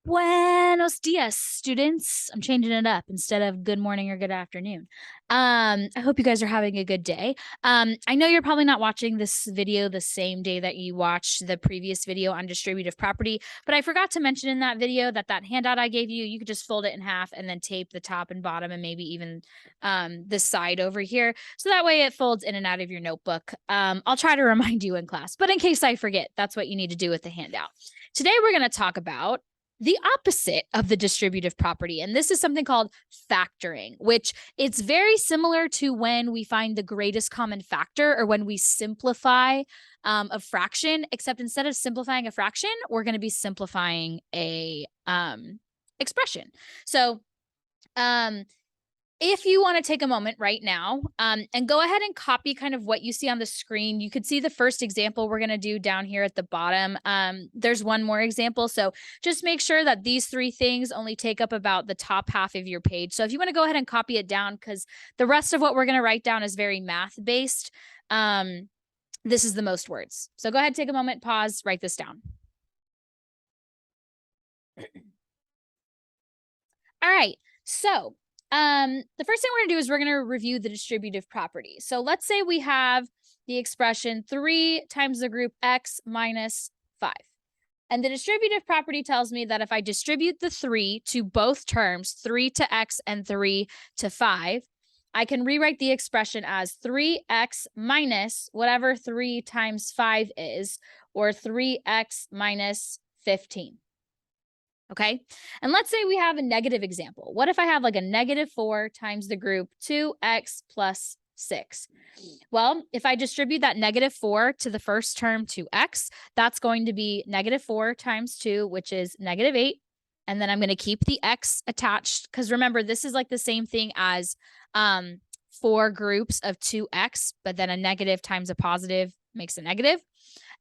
Buenos dias, students. I'm changing it up instead of good morning or good afternoon. I hope you guys are having a good day. I know you're probably not watching this video the same day that you watched the previous video on distributive property, but I forgot to mention in that video that that handout I gave you, you could just fold it in half and then tape the top and bottom and maybe even the side over here. So that way it folds in and out of your notebook. I'll try to remind you in class, but in case I forget, that's what you need to do with the handout. Today, we're going to talk about the opposite of the distributive property. And this is something called factoring, which it's very similar to when we find the greatest common factor or when we simplify a fraction, except instead of simplifying a fraction, we're going to be simplifying a expression. So if you want to take a moment right now and go ahead and copy kind of what you see on the screen, you could see the first example we're going to do down here at the bottom. There's one more example. So just make sure that these three things only take up about the top half of your page. So if you want to go ahead and copy it down, because the rest of what we're going to write down is very math based. This is the most words. So go ahead, take a moment, pause, write this down. All right. So the first thing we're going to do is we're going to review the distributive property. So let's say we have the expression 3 times the group x minus 5. And the distributive property tells me that if I distribute the 3 to both terms, 3 to x and 3 to 5, I can rewrite the expression as 3x minus whatever 3 times 5 is, or 3x minus 15. Okay. And let's say we have a negative example. What if I have like a -4 times the group 2x plus 6? Well, if I distribute that -4 to the first term to x, that's going to be -4 times 2, which is -8. And then I'm going to keep the x attached because remember, this is like the same thing as 4 groups of 2x, but then a negative times a positive makes a negative.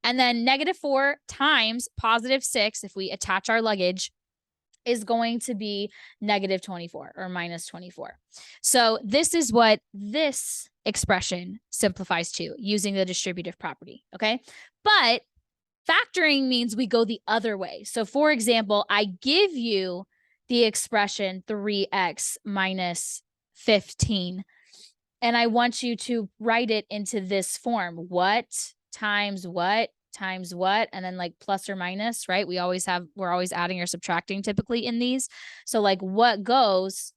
And then -4 times +6, if we attach our luggage, is going to be -24 or -24. So this is what this expression simplifies to using the distributive property, okay? But factoring means we go the other way. So for example, I give you the expression 3x minus 15, and I want you to write it into this form. What times what times what, and then like plus or minus, right? We're always adding or subtracting typically in these. So like what goes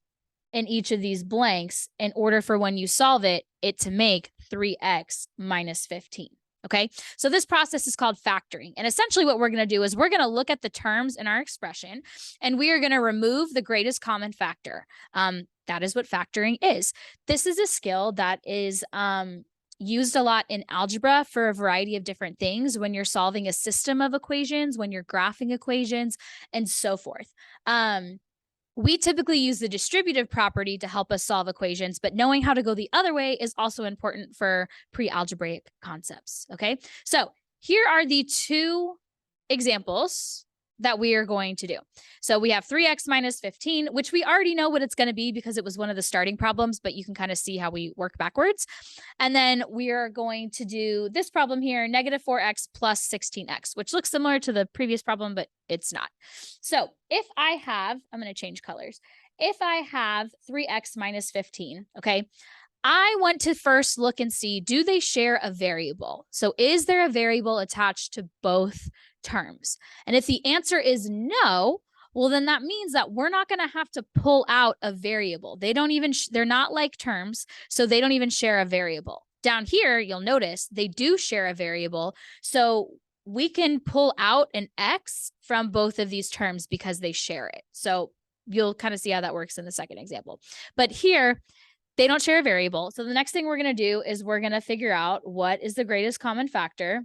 in each of these blanks in order for when you solve it to make 3x minus 15. Okay, so this process is called factoring. And essentially what we're going to do is we're going to look at the terms in our expression and we are going to remove the greatest common factor. That is what factoring is. This is a skill that is used a lot in algebra for a variety of different things when you're solving a system of equations, when you're graphing equations, and so forth. We typically use the distributive property to help us solve equations, but knowing how to go the other way is also important for pre-algebraic concepts, okay? So here are the two examples that we are going to do. So we have 3x minus 15, which we already know what it's going to be because it was one of the starting problems, but you can kind of see how we work backwards. And then we are going to do this problem here, -4x plus 16x, which looks similar to the previous problem, but it's not. So if I have, I'm going to change colors. If I have 3x minus 15, okay, I want to first look and see, do they share a variable? So is there a variable attached to both terms? And if the answer is no, well, then that means that we're not going to have to pull out a variable. They're not like terms, so they don't even share a variable. Down here, you'll notice they do share a variable. So we can pull out an x from both of these terms because they share it. So you'll kind of see how that works in the second example. But here, they don't share a variable. So the next thing we're going to do is we're going to figure out what is the greatest common factor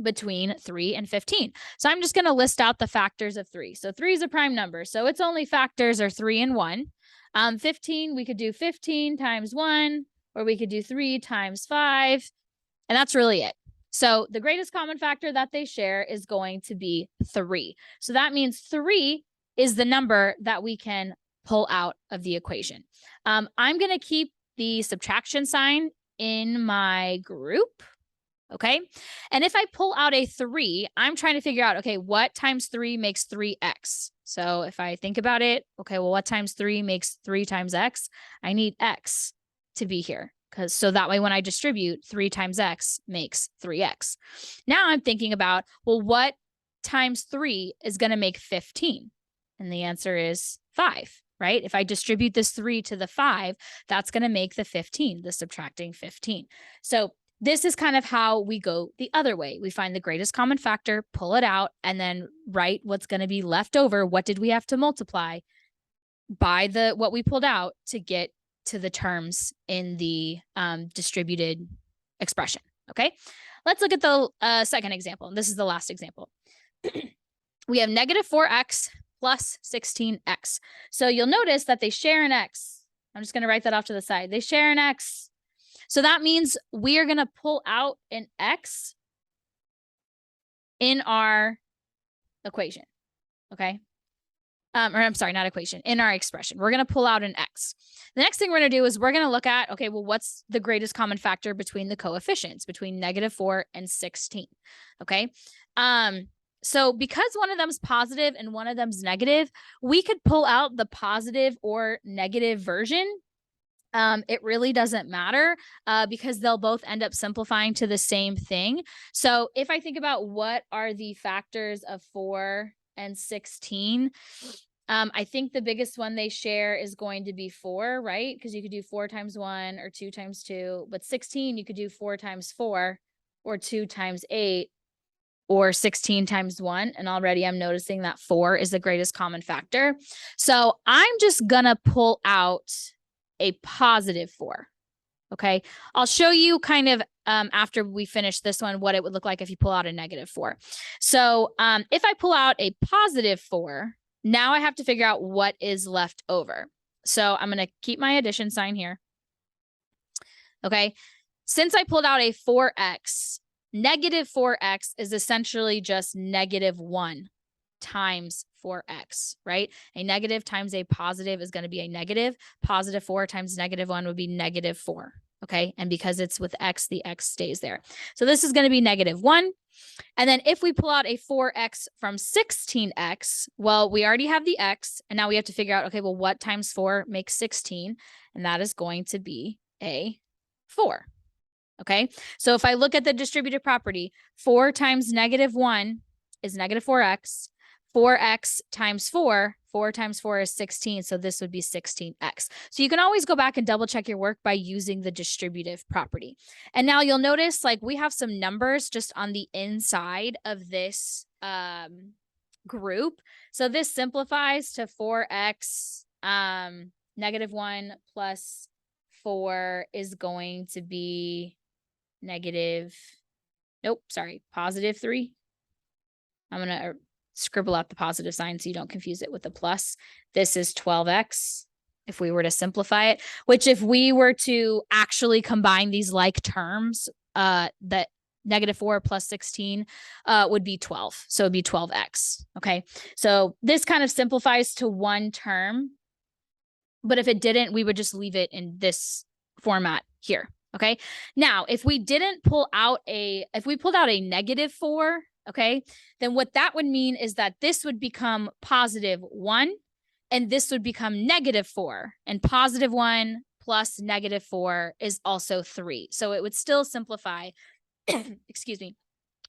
between 3 and 15. So I'm just going to list out the factors of 3. So 3 is a prime number. So its only factors are 3 and 1. 15, we could do 15 times 1, or we could do 3 times 5. And that's really it. So the greatest common factor that they share is going to be 3. So that means 3 is the number that we can pull out of the equation. I'm going to keep the subtraction sign in my group Okay. And if I pull out a 3, I'm trying to figure out, okay, what times 3 makes 3x? So if I think about it, okay, well, what times 3 makes 3 times x? I need x to be here. So that way when I distribute, 3 times x makes 3x. Now I'm thinking about, well, what times 3 is going to make 15? And the answer is 5, right? If I distribute this 3 to the 5, that's going to make the 15, the subtracting 15. So this is kind of how we go the other way. We find the greatest common factor, pull it out, and then write what's going to be left over. What did we have to multiply by what we pulled out to get to the terms in the distributed expression? Okay, let's look at the second example. This is the last example. We have negative 4x plus 16x. So you'll notice that they share an x. I'm just going to write that off to the side. They share an x. So that means we are going to pull out an x in our equation, okay? Or I'm sorry, not equation, in our expression. We're going to pull out an x. The next thing we're going to do is we're going to look at, okay, well, what's the greatest common factor between the coefficients, between negative 4 and 16, okay? So because one of them's positive and one of them's negative, we could pull out the positive or negative version. It really doesn't matter because they'll both end up simplifying to the same thing. So if I think about what are the factors of 4 and 16, I think the biggest one they share is going to be 4, right? Because you could do 4 times 1 or 2 times 2, but 16, you could do 4 times 4 or 2 times 8 or 16 times 1. And already I'm noticing that 4 is the greatest common factor. So I'm just gonna pull out a positive 4. Okay. I'll show you kind of after we finish this one, what it would look like if you pull out a negative 4. So if I pull out a positive 4, now I have to figure out what is left over. So I'm going to keep my addition sign here. Okay. Since I pulled out a 4x, negative 4x is essentially just negative 1 times 4x, right? A negative times a positive is going to be a negative. Positive 4 times negative 1 would be negative 4, okay? And because it's with x, the x stays there. So this is going to be negative 1. And then if we pull out a 4x from 16x, well, we already have the x, and now we have to figure out, okay, well, what times 4 makes 16? And that is going to be a 4. Okay, so if I look at the distributive property, 4 times negative 1 is negative 4x. 4x times 4, 4 times 4 is 16. So this would be 16x. So you can always go back and double check your work by using the distributive property. And now you'll notice like we have some numbers just on the inside of this group. So this simplifies to 4x negative 1 plus 4 is going to be positive 3. I'm going to scribble out the positive sign so you don't confuse it with the plus. This is 12x if we were to simplify it, which if we were to actually combine these like terms, that negative 4 plus 16 would be 12. So it'd be 12x. Okay. So this kind of simplifies to one term, but if it didn't, we would just leave it in this format here. Okay. Now, if we pulled out a negative 4, okay, then what that would mean is that this would become positive 1 and this would become negative 4, and positive 1 plus negative 4 is also 3. So it would still simplify, excuse me,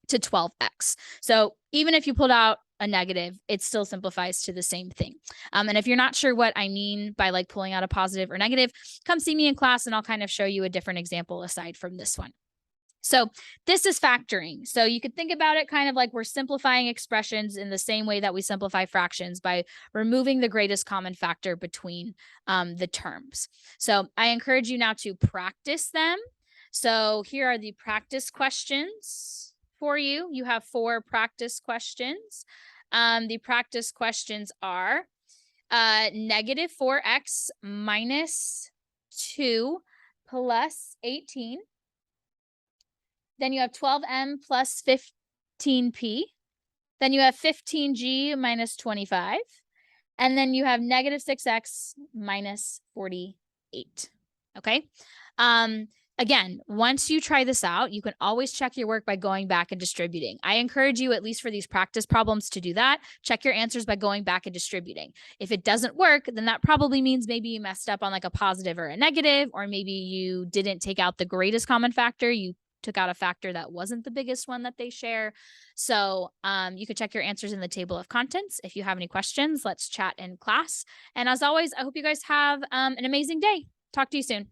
to 12x. So even if you pulled out a negative, it still simplifies to the same thing. And if you're not sure what I mean by like pulling out a positive or negative, come see me in class and I'll kind of show you a different example aside from this one. So this is factoring. So you could think about it kind of like we're simplifying expressions in the same way that we simplify fractions by removing the greatest common factor between the terms. So I encourage you now to practice them. So here are the practice questions for you. You have 4 practice questions. The practice questions are negative 4x minus 2 plus 18. Then you have 12m plus 15p. Then you have 15g minus 25. And then you have negative 6x minus 48. Okay. Again, once you try this out, you can always check your work by going back and distributing. I encourage you, at least for these practice problems, to do that. Check your answers by going back and distributing. If it doesn't work, then that probably means maybe you messed up on like a positive or a negative, or maybe you didn't take out the greatest common factor. You took out a factor that wasn't the biggest one that they share. So you can check your answers in the table of contents. If you have any questions, let's chat in class. And as always, I hope you guys have an amazing day. Talk to you soon.